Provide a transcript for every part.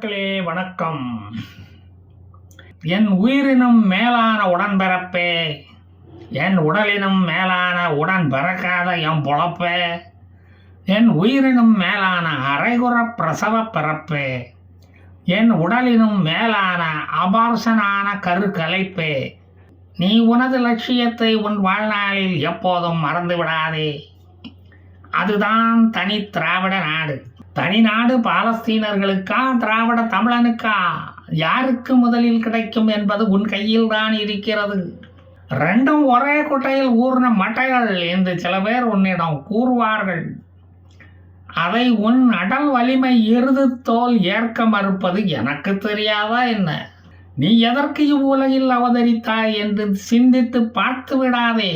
மக்களே வணக்கம். என் உயிரினும் மேலான உடன்பிறப்பே, என் உடலினும் மேலான உடன் பிறக்காத என் பொழப்பே, என் உயிரினும் மேலான அரைகுற பிரசவ பிறப்பே, என் உடலினும் மேலான அபார்சனான கருக்கலைப்பே, நீ உனது லட்சியத்தை உன் வாழ்நாளில் எப்போதும் மறந்து விடாதே. அதுதான் தனி திராவிட நாடு. தனி நாடு பாலஸ்தீனர்களுக்கா திராவிட தமிழனுக்கா? யாருக்கு முதலில் கிடைக்கும் என்பது உன் கையில் தான் இருக்கிறது. ரெண்டும் ஒரே குட்டையில் ஊர்ன மட்டைகள் என்று சில பேர் உன்னிடம் கூறுவார்கள். அதை உன் அடல் வலிமை எருது தோல் ஏற்க மறுப்பது எனக்கு தெரியாதா என்ன? நீ எதற்கு இவ்வுலகில் அவதரித்தாய் என்று சிந்தித்து பார்த்து விடாதே.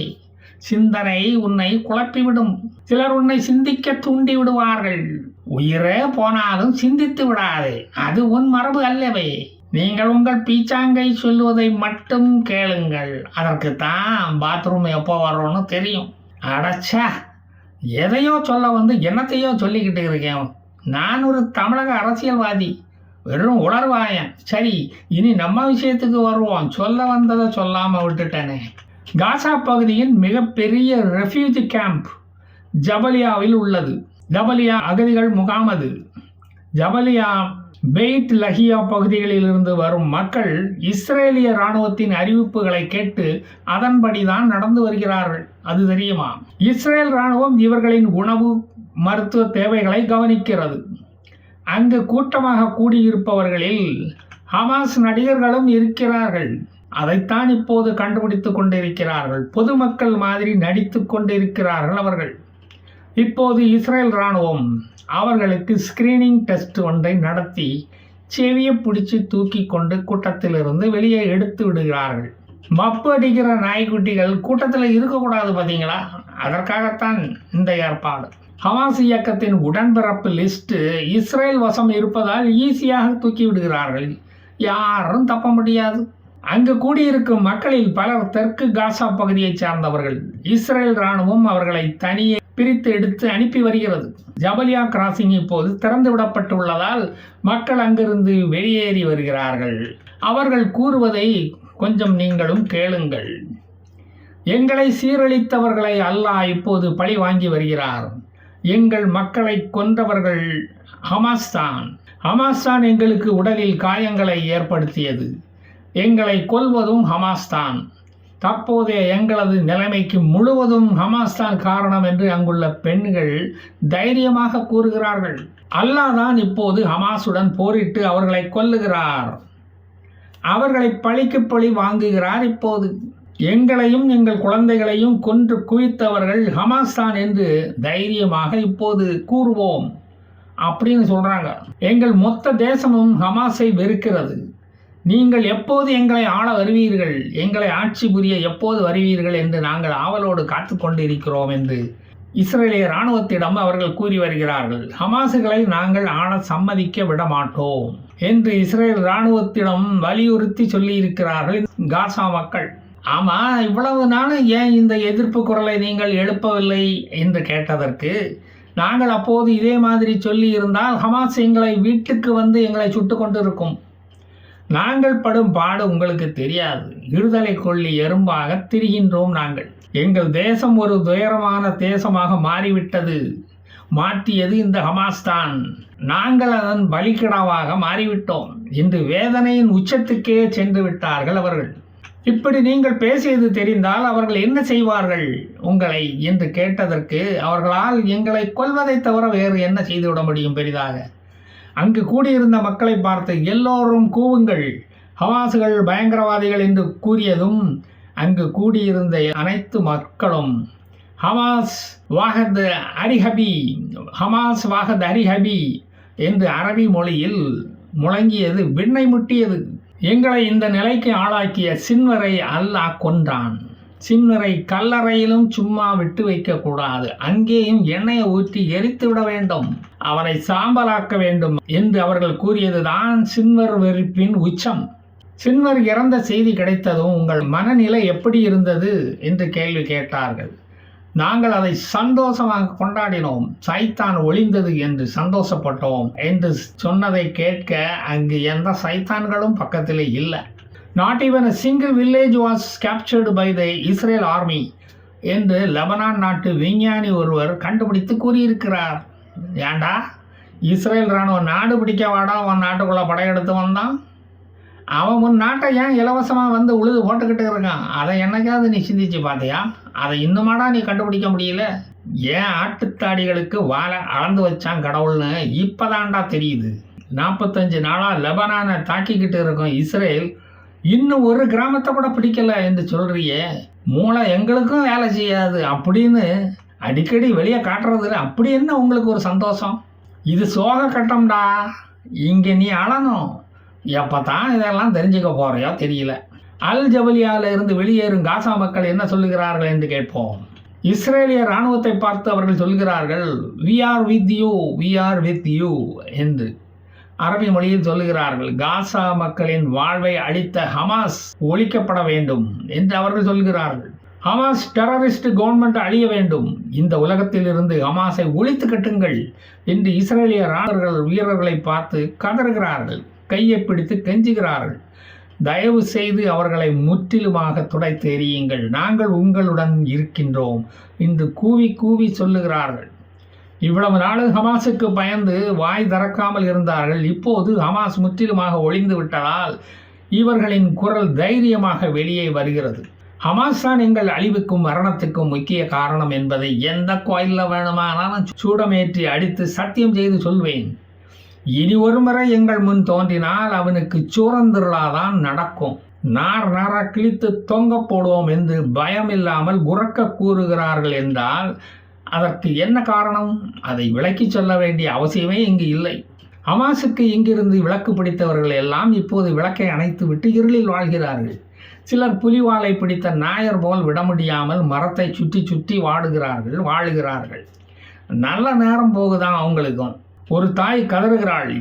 சிந்தனை உன்னை குழப்பிவிடும். சிலர் உன்னை சிந்திக்க தூண்டி விடுவார்கள். உயிரே போனாலும் சிந்தித்து விடாதே, அது உன் மரபு அல்லவே. நீங்கள் உங்கள் பீச்சாங்கை சொல்லுவதை மட்டும் கேளுங்கள். அதற்குத்தான் பாத்ரூம் எப்போ வரோன்னு தெரியும். அடச்சா, எதையோ சொல்ல வந்து என்னத்தையோ சொல்லிக்கிட்டு இருக்கேன். நான் ஒரு தமிழக அரசியல்வாதி, வெறும் உளர்வாயன். சரி, இனி நம்ம விஷயத்துக்கு வருவோம். சொல்ல வந்ததை சொல்லாமல் விட்டுட்டேனே. காசா பகுதியின் மிகப்பெரிய ரெஃப்யூஜி கேம்ப் ஜபலியாவில் உள்ளது. ஜபலியா அகதிகள் முகாம் அது. ஜபலியா, பெய்ட் லஹியா பகுதிகளில் இருந்து வரும் மக்கள் இஸ்ரேலிய இராணுவத்தின் அறிவிப்புகளை கேட்டு அதன்படிதான் நடந்து வருகிறார்கள். அது தெரியுமா? இஸ்ரேல் இராணுவம் இவர்களின் உணவு, மருத்துவ தேவைகளை கவனிக்கிறது. அங்கு கூட்டமாக கூடியிருப்பவர்களில் ஹமாஸ் நடிகர்களும் இருக்கிறார்கள். அதைத்தான் இப்போது கண்டுபிடித்துக் கொண்டிருக்கிறார்கள். பொதுமக்கள் மாதிரி நடித்து கொண்டிருக்கிறார்கள் அவர்கள். இப்போது இஸ்ரேல் இராணுவம் அவர்களுக்கு ஸ்கிரீனிங் டெஸ்ட் ஒன்றை நடத்தி செவியை பிடிச்சி தூக்கி கொண்டு கூட்டத்திலிருந்து வெளியே எடுத்து விடுகிறார்கள். மப்பு அடிக்கிற நாய்க்குட்டிகள் கூட்டத்தில் இருக்கக்கூடாது, பார்த்தீங்களா? அதற்காகத்தான் இந்த ஏற்பாடு. ஹமாஸ் இயக்கத்தின் உடன்பிறப்பு லிஸ்ட் இஸ்ரேல் வசம் இருப்பதால் ஈஸியாக தூக்கி விடுகிறார்கள். யாரும் தப்ப முடியாது. அங்கு கூடியிருக்கும் மக்களில் பலர் தெற்கு காசா பகுதியை சார்ந்தவர்கள். இஸ்ரேல் இராணுவம் அவர்களை தனியே பிரித்து எடுத்து அனுப்பி வருகிறது. ஜபலியா கிராசிங் இப்போது திறந்து விடப்பட்டுள்ளதால் மக்கள் அங்கிருந்து வெளியேறி வருகிறார்கள். அவர்கள் கூறுவதை கொஞ்சம் நீங்களும் கேளுங்கள். எங்களை சீரழித்தவர்களை அல்லாஹ் இப்போது பழி வாங்கி வருகிறார். எங்கள் மக்களை கொன்றவர்கள் ஹமாஸ் தான். ஹமாஸ் தான் எங்களுக்கு உடலில் காயங்களை ஏற்படுத்தியது. எங்களை கொல்வதும் ஹமாஸ் தான். தற்போதைய எங்களது நிலைமைக்கு முழுவதும் ஹமாஸ் தான் காரணம் என்று அங்குள்ள பெண்கள் தைரியமாக கூறுகிறார்கள். அல்லாஹ் தான் இப்போது ஹமாஸுடன் போரிட்டு அவர்களை கொல்லுகிறார். அவர்களை பழிக்கு பழி வாங்குகிறார். இப்போது எங்களையும் எங்கள் குழந்தைகளையும் கொன்று குவித்தவர்கள் ஹமாஸ் தான் என்று தைரியமாக இப்போது கூறுவோம் அப்படின்னு சொல்றாங்க. எங்கள் மொத்த தேசமும் ஹமாஸை வெறுக்கிறது. நீங்கள் எப்போது எங்களை ஆள வருவீர்கள், எங்களை ஆட்சி புரிய எப்போது வருவீர்கள் என்று நாங்கள் ஆவலோடு காத்து கொண்டு இருக்கிறோம் என்று இஸ்ரேலிய இராணுவத்திடம் அவர்கள் கூறி வருகிறார்கள். ஹமாஸுகளை நாங்கள் ஆள சம்மதிக்க விட மாட்டோம் என்று இஸ்ரேல் இராணுவத்திடம் வலியுறுத்தி சொல்லி இருக்கிறார்கள் காசா மக்கள். ஆமா, இவ்வளவு நாளும் ஏன் இந்த எதிர்ப்பு குரலை நீங்கள் எழுப்பவில்லை என்று கேட்டதற்கு, நாங்கள் அப்போது இதே மாதிரி சொல்லி இருந்தால் ஹமாஸ் எங்களை வீட்டுக்கு வந்து எங்களை சுட்டு கொண்டு இருக்கும். நாங்கள் படும் பாடு உங்களுக்கு தெரியாது. விடுதலை கொள்ளி எறும்பாக திரிகின்றோம் நாங்கள். எங்கள் தேசம் ஒரு துயரமான தேசமாக மாறிவிட்டது. மாற்றியது இந்த ஹமாஸ் தான். நாங்கள் அதன் பலிக்கிடாவாக மாறிவிட்டோம் என்று வேதனையின் உச்சத்துக்கே சென்று விட்டார்கள் அவர்கள். இப்படி நீங்கள் பேசியது தெரிந்தால் அவர்கள் என்ன செய்வார்கள் உங்களை என்று கேட்டதற்கு, அவர்களால் எங்களை கொல்வதை தவிர வேறு என்ன செய்துவிட முடியும் பெரிதாக? அங்கு கூடியிருந்த மக்களை பார்த்து எல்லோரும் கூவுங்கள், ஹமாஸுகள் பயங்கரவாதிகள் என்று கூறியதும் அங்கு கூடியிருந்த அனைத்து மக்களும் ஹமாஸ் வாஹத் அரிஹபி, ஹமாஸ் வாஹத் அரிஹபி என்று அரபி மொழியில் முழங்கியது விண்ணை முட்டியது. எங்களை இந்த நிலைக்கு ஆளாக்கிய சின்வரை அல்லாஹ் கொன்றான். சின்வரை கல்லறையிலும் சும்மா விட்டு வைக்கக்கூடாது, அங்கேயும் எண்ணெயை ஊற்றி எரித்து விட வேண்டும், அவனை சாம்பலாக்க வேண்டும் என்று அவர்கள் கூறியதுதான் சின்வர் வெறுப்பின் உச்சம். சின்வர் இறந்த செய்தி கிடைத்ததும் உங்கள் மனநிலை எப்படி இருந்தது என்று கேள்வி கேட்டார்கள். நாங்கள் அதை சந்தோஷமாக கொண்டாடினோம். சைத்தான் ஒளிந்தது என்று சந்தோஷப்பட்டோம் என்று சொன்னதை கேட்க அங்கு எந்த சைத்தான்களும் பக்கத்திலே இல்லை. Not even a single village was captured by the Israel army என்று லெபனான் நாட்டு விஞ்ஞானி ஒருவர் கண்டுபிடித்து கூறியிருக்கிறார். ஏண்டா, இஸ்ரேல் இராணுவம் நாடு பிடிக்க வாடா அவன் நாட்டுக்குள்ளே படையெடுத்து வந்தான்? அவன் உன் நாட்டை ஏன் இலவசமாக வந்து உழுது போட்டுக்கிட்டு இருக்கான்? அதை என்னைக்காவது நீ சிந்திச்சு பார்த்தியா? அதை இன்னுமாடா நீ கண்டுபிடிக்க முடியல? ஏன் ஆட்டுத்தாடிகளுக்கு வாழை அளந்து வச்சான் கடவுள்னு இப்போதான்டா தெரியுது. 45 நாளாக லெபனானை தாக்கிக்கிட்டு இருக்கும் இஸ்ரேல் இன்னும் ஒரு கிராமத்தை கூட பிடிக்கல என்று சொல்கிறியே, மூளை எங்களுக்கும் வேலை செய்யாது அப்படின்னு அடிக்கடி வெளியே காட்டுறதுல அப்படி என்ன உங்களுக்கு ஒரு சந்தோஷம்? இது சோக கட்டம்டா. இங்கே நீ அழணும். எப்போ தான் இதெல்லாம் தெரிஞ்சுக்க போகிறையோ தெரியல. அல் ஜபலியாவில் இருந்து வெளியேறும் காசா மக்கள் என்ன சொல்லுகிறார்கள் என்று கேட்போம். இஸ்ரேலிய இராணுவத்தை பார்த்து அவர்கள் சொல்கிறார்கள், we are with you, we are with you என்று அரபி மொழியில் சொல்லுகிறார்கள். காசா மக்களின் வாழ்வை அளித்த ஹமாஸ் ஒழிக்கப்பட வேண்டும் என்று அவர்கள் சொல்கிறார்கள். ஹமாஸ் டெரரிஸ்ட் கவர்மெண்ட் அழிய வேண்டும், இந்த உலகத்தில் இருந்து ஹமாஸை ஒழித்து கட்டுங்கள் என்று இஸ்ரேலிய இராணுவ வீரர்களை பார்த்து கதறுகிறார்கள், கையை பிடித்து கெஞ்சுகிறார்கள். தயவு செய்து அவர்களை முற்றிலுமாக துடைத்து எறியுங்கள், நாங்கள் உங்களுடன் இருக்கின்றோம் என்று கூவி கூவி சொல்லுகிறார்கள். இவ்வளவு நாள் ஹமாஸுக்கு பயந்து வாய் திறக்காமல் இருந்தார்கள். இப்போது ஹமாஸ் முற்றிலுமாக ஒழிந்து விட்டதால் இவர்களின் குரல் தைரியமாக வெளியே வருகிறது. ஹமாஸ் தான் எங்கள் அழிவுக்கும் மரணத்துக்கும் முக்கிய காரணம் என்பதை எந்த கோயிலில் வேணுமானாலும் சூடமேற்றி அடித்து சத்தியம் செய்து சொல்வேன். இனி ஒரு முறை எங்கள் முன் தோன்றினால் அவனுக்கு சூரந்திருளாதான் நடக்கும். நார் நார கிழித்து தொங்க போடுவோம் என்று பயம் இல்லாமல் உறக்க கூறுகிறார்கள் என்றால் அதற்கு என்ன காரணம்? அதை விளக்கி சொல்ல வேண்டிய அவசியமே இங்கு இல்லை. ஹமாஸுக்கு இங்கிருந்து விளக்கு பிடித்தவர்கள் எல்லாம் இப்போது விளக்கை அணைத்து விட்டு இருளில் வாழ்கிறார்கள். சிலர் புலிவாலை பிடித்த நாயர் போல் விட முடியாமல் மரத்தை சுற்றி சுற்றி வாழுகிறார்கள். நல்ல நேரம் போகுதான் அவங்களுக்கும். ஒரு தாய் கதறுகிறாள்,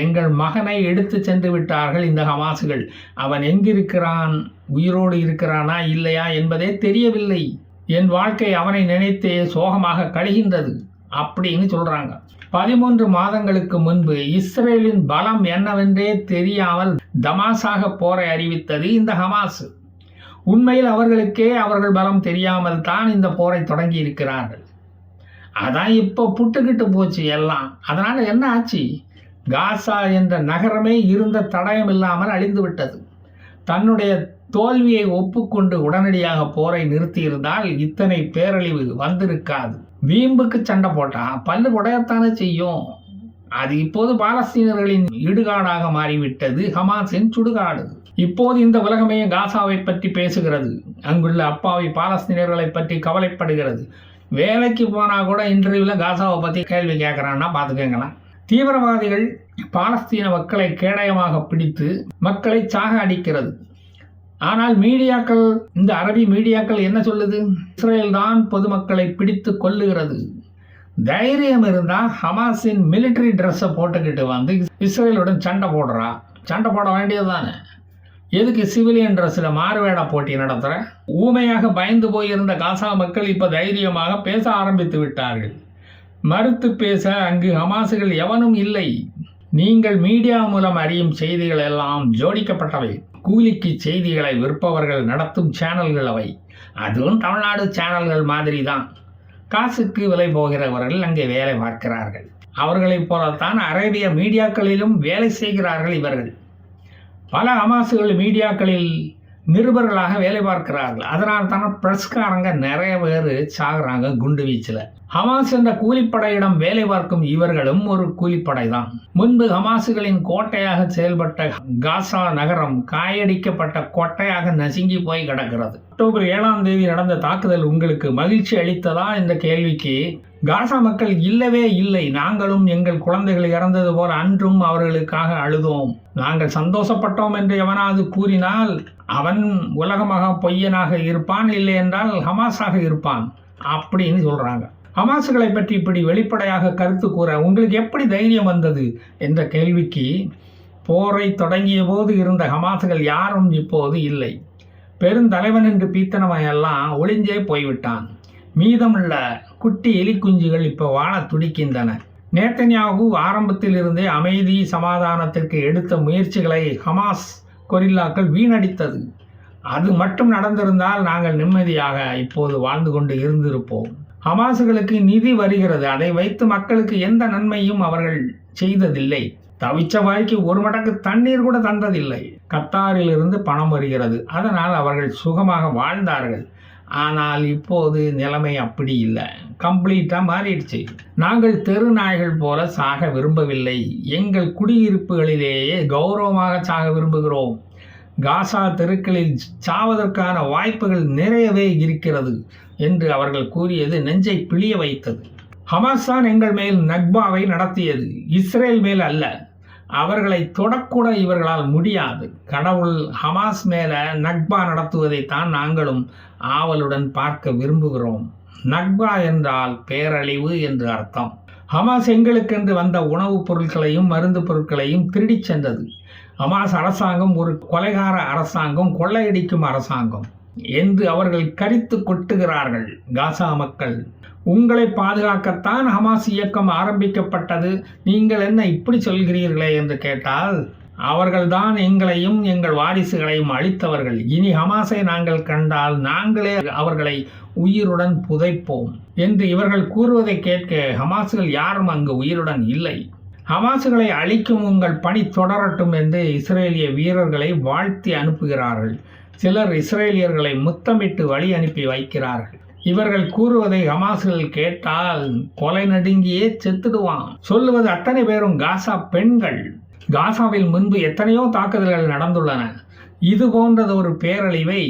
எங்கள் மகனை எடுத்து சென்று விட்டார்கள் இந்த ஹமாஸுகள், அவன் எங்கிருக்கிறான், உயிரோடு இருக்கிறானா இல்லையா என்பதே தெரியவில்லை, என் வாழ்க்கை அவனை நினைத்தே சோகமாக கழிகின்றது அப்படின்னு சொல்கிறாங்க. 13 மாதங்களுக்கு முன்பு இஸ்ரேலின் பலம் என்னவென்றே தெரியாமல் தமாசாக போரை அறிவித்தது இந்த ஹமாஸ். உண்மையில் அவர்களுக்கே அவர்கள் பலம் தெரியாமல் தான் இந்த போரை தொடங்கி இருக்கிறார்கள். அதான் இப்போ புட்டுக்கிட்டு போச்சு எல்லாம். அதனால் என்ன ஆச்சு? காசா என்ற நகரமே இருந்த தடயம் இல்லாமல் அழிந்து விட்டது. தன்னுடைய தோல்வியை ஒப்புக்கொண்டு உடனடியாக போரை நிறுத்தியிருந்தால் இத்தனை பேரழிவு வந்திருக்காது. வீம்புக்கு சண்டை போட்டா பல்லு உடையத்தானே செய்யும். அது இப்போது பாலஸ்தீனர்களின் இடுகாடாக மாறிவிட்டது, ஹமாஸின் சுடுகாடு. இப்போது இந்த உலகமே காசாவை பற்றி பேசுகிறது, அங்குள்ள அப்பாவி பாலஸ்தீனர்களை பற்றி கவலைப்படுகிறது. வேலைக்கு போனால் கூட இன்டர்வியூவில் காசாவை பற்றி கேள்வி கேட்குறான்னா பார்த்துக்கங்களேன். தீவிரவாதிகள் பாலஸ்தீன மக்களை கேடயமாக பிடித்து மக்களை சாக அடிக்கிறது. ஆனால் மீடியாக்கள், இந்த அரபி மீடியாக்கள் என்ன சொல்லுது? இஸ்ரேல் தான் பொதுமக்களை பிடித்து கொல்லுகிறது. தைரியம் இருந்தால் ஹமாஸின் மிலிட்டரி ட்ரெஸ்ஸை போட்டுக்கிட்டு வந்து இஸ்ரேலுடன் சண்டை போட வேண்டியது தானே. எதுக்கு சிவிலியன் ட்ரெஸ்ஸில் மாறுவேட போட்டி நடத்துகிற? ஊமையாக பயந்து போயிருந்த காசா மக்கள் இப்போ தைரியமாக பேச ஆரம்பித்து விட்டார்கள். மறுத்து பேச அங்கு ஹமாஸுகள் எவனும் இல்லை. நீங்கள் மீடியா மூலம் அறியும் செய்திகள் எல்லாம் ஜோடிக்கப்பட்டவை. கூலிக்கு செய்திகளை விற்பவர்கள் நடத்தும் சேனல்கள் அவை. அதுவும் தமிழ்நாடு சேனல்கள் மாதிரி தான். காசுக்கு விலை போகிறவர்கள் அங்கே வேலை பார்க்கிறார்கள். அவர்களைப் போலத்தான் அரேபிய மீடியாக்களிலும் வேலை செய்கிறார்கள் இவர்கள். பல ஹமாஸுகள் மீடியாக்களில் நிருபர்களாக வேலை பார்க்கிறார்கள். அதனால் தானே பிரஸ்காரங்க நிறைய பேர் சாகுறாங்க குண்டு வீச்சில். ஹமாஸ் என்ற கூலிப்படையிடம் வேலை பார்க்கும் இவர்களும் ஒரு கூலிப்படை தான். முன்பு ஹமாஸுகளின் கோட்டையாக செயல்பட்ட காசா நகரம் காயடிக்கப்பட்ட கோட்டையாக நசுங்கி போய் கிடக்கிறது. அக்டோபர் 7ஆம் தேதி நடந்த தாக்குதல் உங்களுக்கு மகிழ்ச்சி அளித்ததா என்ற கேள்விக்கு காசா மக்கள் இல்லவே இல்லை. நாங்களும் எங்கள் குழந்தைகள் இறந்தது போல் அன்றும் அவர்களுக்காக அழுதோம். நாங்கள் சந்தோஷப்பட்டோம் என்று எவனாவது கூறினால் அவன் உலகமாக பொய்யனாக இருப்பான், இல்லை என்றால் ஹமாஸாக இருப்பான் அப்படின்னு சொல்கிறாங்க. ஹமாஸுகளை பற்றி இப்படி வெளிப்படையாக கருத்து கூற உங்களுக்கு எப்படி தைரியம் வந்தது என்ற கேள்விக்கு போரை தொடங்கிய போது இருந்த ஹமாஸுகள் யாரும் இப்போது இல்லை. பெருந்தலைவன் என்று பீத்தனவன் எல்லாம் ஒளிஞ்சே போய்விட்டான். மீதமுள்ள குட்டி எலிக்குஞ்சுகள் இப்போ வாழ துடிக்கின்றன. நேத்தன்யாகு ஆரம்பத்தில் இருந்தே அமைதி சமாதானத்திற்கு எடுத்த முயற்சிகளை ஹமாஸ் கொரில்லாக்கள் வீணடித்தது. அது மட்டும் நடந்திருந்தால் நாங்கள் நிம்மதியாக இப்போது வாழ்ந்து கொண்டு இருந்திருப்போம். ஹமாஸுகளுக்கு நிதி வருகிறது, அதை வைத்து மக்களுக்கு எந்த நன்மையும் அவர்கள் செய்ததில்லை. தவிச்ச வாய்க்கு ஒரு மடக்கு தண்ணீர் கூட தந்ததில்லை. கத்தாரில் இருந்து பணம் வருகிறது, அதனால் அவர்கள் சுகமாக வாழ்ந்தார்கள். ஆனால் இப்போது நிலைமை அப்படி இல்லை, கம்ப்ளீட்டாக மாறிடுச்சு. நாங்கள் தெரு நாய்கள் போல சாக விரும்பவில்லை, எங்கள் குடியிருப்புகளிலேயே கௌரவமாக சாக விரும்புகிறோம். காசா தெருக்களில் சாவதற்கான வாய்ப்புகள் நிறையவே இருக்கிறது என்று அவர்கள் கூறியது நெஞ்சை பிழிய வைத்தது. ஹமாஸ் தான் எங்கள் மேல் நக்பாவை நடத்தியது, இஸ்ரேல் மேல் அல்ல. அவர்களை தொடக்கூட இவர்களால் முடியாது. கடவுள் ஹமாஸ் மேல நக்பா நடத்துவதைத்தான் நாங்களும் ஆவலுடன் பார்க்க விரும்புகிறோம். நக்பா என்றால் பேரழிவு என்று அர்த்தம். ஹமாஸ் எங்களுக்கென்று வந்த உணவுப் பொருட்களையும் மருந்து பொருட்களையும் திருடிச் சென்றது. ஹமாஸ் அரசாங்கம் ஒரு கொலைகார அரசாங்கம், கொள்ளையடிக்கும் அரசாங்கம் என்று அவர்கள் கரித்து கொட்டுகிறார்கள். காசா மக்கள், உங்களை பாதுகாக்கத்தான் ஹமாஸ் இயக்கம் ஆரம்பிக்கப்பட்டது, நீங்கள் என்ன இப்படி சொல்கிறீர்களே என்று கேட்டால், அவர்கள்தான் எங்களையும் எங்கள் வாரிசுகளையும் அழித்தவர்கள். இனி ஹமாஸை நாங்கள் கண்டால் நாங்களே அவர்களை உயிருடன் புதைப்போம் என்று இவர்கள் கூறுவதை கேட்க ஹமாஸுகள் யாரும் அங்கு உயிருடன் இல்லை. ஹமாஸுகளை அழிக்கும் உங்கள் பணி தொடரட்டும் என்று இஸ்ரேலிய வீரர்களை வாழ்த்தி அனுப்புகிறார்கள். சிலர் இஸ்ரேலியர்களை முத்தமிட்டு வழி அனுப்பி வைக்கிறார்கள். இவர்கள் கூறுவதை ஹமாஸுகள் கேட்டால் கொலை நடுங்கியே செத்துடுவான். சொல்லுவது அத்தனை பேரும் காசா பெண்கள். காசாவில் முன்பு எத்தனையோ தாக்குதல்கள் நடந்துள்ளன. இது போன்றது ஒரு பேரழிவை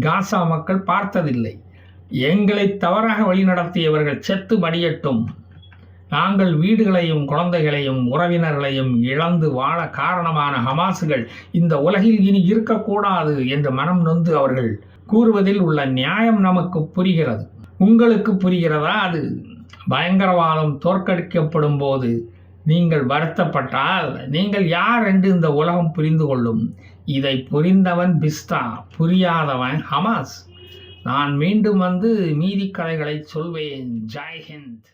காசா மக்கள் பார்த்ததில்லை. எங்களை தவறாக வழிநடத்தியவர்கள் செத்து மடியட்டும். நாங்கள் வீடுகளையும் குழந்தைகளையும் உறவினர்களையும் இழந்து வாழ காரணமான ஹமாஸுகள் இந்த உலகில் இனி இருக்கக்கூடாது என்று மனம் நொந்து அவர்கள் கூறுவதில் உள்ள நியாயம் நமக்கு புரிகிறது. உங்களுக்கு புரிகிறதா? அது பயங்கரவாதம் தோற்கடிக்கப்படும் போது நீங்கள் வருத்தப்பட்டால் நீங்கள் யார் என்று இந்த உலகம் புரிந்து கொள்ளும். இதை புரிந்தவன் பிஸ்தா, புரியாதவன் ஹமாஸ். நான் மீண்டும் வந்து மீதி கதைகளை சொல்வேன். ஜெய் ஹிந்த்.